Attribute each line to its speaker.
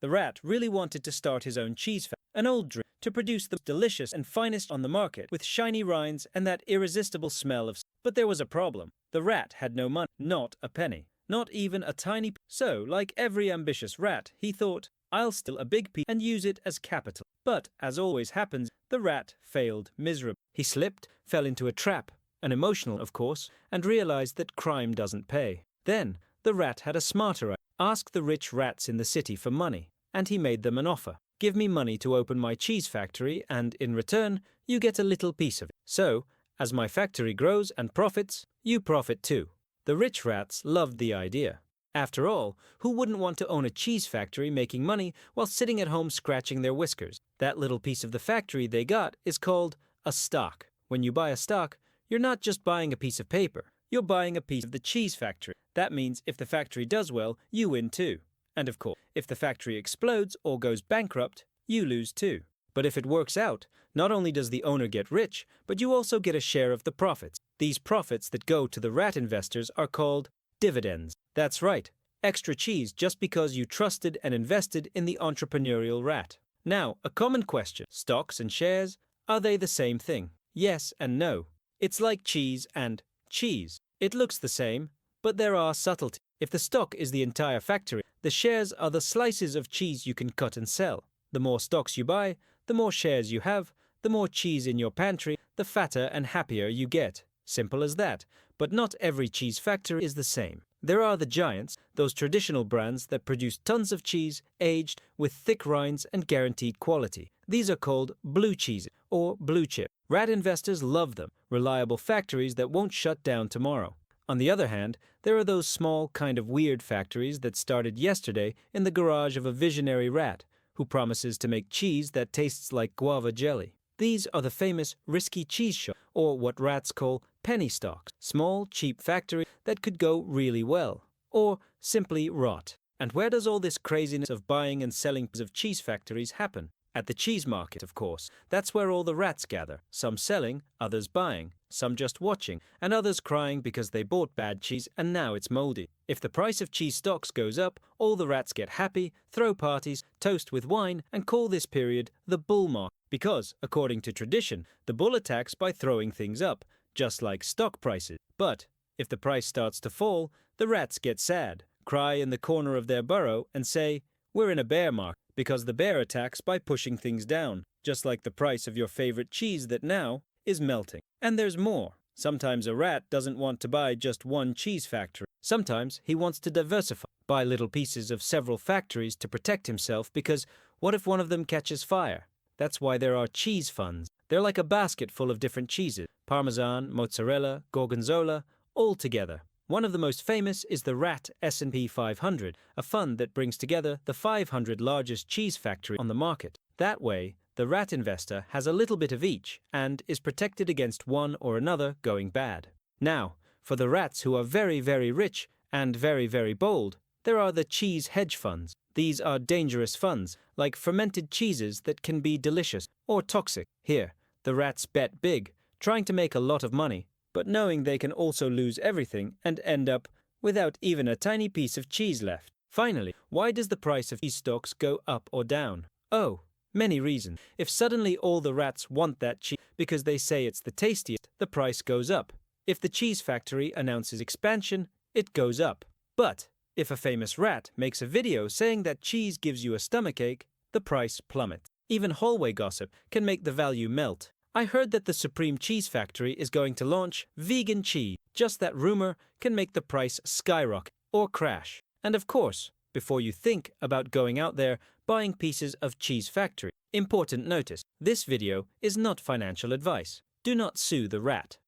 Speaker 1: The rat really wanted to start his own cheese factory, an old dream, to produce the delicious and finest on the market with shiny rinds and that irresistible smell of. But there was a problem. The rat had no money, not a penny, not even a tiny. So, like every ambitious rat, he thought, I'll steal a big piece and use it as capital. But, as always happens, the rat failed miserably. He slipped, fell into a trap, an emotional, of course, and realized that crime doesn't pay. Then, the rat had a smarter idea. Ask the rich rats in the city for money, and he made them an offer. Give me money to open my cheese factory, and in return, you get a little piece of it. So, as my factory grows and profits, you profit too. The rich rats loved the idea. After all, who wouldn't want to own a cheese factory making money while sitting at home scratching their whiskers? That little piece of the factory they got is called a stock. When you buy a stock, you're not just buying a piece of paper. You're buying a piece of the cheese factory. That means if the factory does well, you win too. And of course, if the factory explodes or goes bankrupt, you lose too. But if it works out, not only does the owner get rich, but you also get a share of the profits. These profits that go to the rat investors are called dividends. That's right, extra cheese just because you trusted and invested in the entrepreneurial rat. Now, a common question. Stocks and shares, are they the same thing? Yes and no. It's like cheese and cheese. It looks the same, but there are subtleties. If the stock is the entire factory, the shares are the slices of cheese you can cut and sell. The more stocks you buy, the more shares you have, the more cheese in your pantry, the fatter and happier you get. Simple as that. But not every cheese factory is the same. There are the giants, those traditional brands that produce tons of cheese, aged, with thick rinds and guaranteed quality. These are called blue cheeses, or blue chip. Rat investors love them, reliable factories that won't shut down tomorrow. On the other hand, there are those small, kind of weird factories that started yesterday in the garage of a visionary rat, who promises to make cheese that tastes like guava jelly. These are the famous risky cheese shops, or what rats call penny stocks, small, cheap factories that could go really well, or simply rot. And where does all this craziness of buying and selling of cheese factories happen? At the cheese market, of course. That's where all the rats gather, some selling, others buying, some just watching, and others crying because they bought bad cheese and now it's moldy. If the price of cheese stocks goes up, all the rats get happy, throw parties, toast with wine, and call this period the bull market. Because, according to tradition, the bull attacks by throwing things up, just like stock prices. But, if the price starts to fall, the rats get sad, cry in the corner of their burrow, and say, we're in a bear market, because the bear attacks by pushing things down, just like the price of your favorite cheese that now is melting. And there's more. Sometimes a rat doesn't want to buy just one cheese factory. Sometimes he wants to diversify, buy little pieces of several factories to protect himself, because what if one of them catches fire? That's why there are cheese funds. They're like a basket full of different cheeses, Parmesan, mozzarella, gorgonzola, all together. One of the most famous is the Rat S&P 500, a fund that brings together the 500 largest cheese factories on the market. That way, the rat investor has a little bit of each and is protected against one or another going bad. Now, for the rats who are very, very rich and very, very bold, there are the cheese hedge funds. These are dangerous funds, like fermented cheeses that can be delicious or toxic. Here, the rats bet big, trying to make a lot of money, but knowing they can also lose everything and end up without even a tiny piece of cheese left. Finally, why does the price of cheese stocks go up or down? Oh, many reasons. If suddenly all the rats want that cheese because they say it's the tastiest, the price goes up. If the cheese factory announces expansion, it goes up. But if a famous rat makes a video saying that cheese gives you a stomachache, the price plummets. Even hallway gossip can make the value melt. I heard that the Supreme Cheese Factory is going to launch vegan cheese. Just that rumor can make the price skyrocket or crash. And of course, before you think about going out there buying pieces of cheese factory, important notice, this video is not financial advice. Do not sue the rat.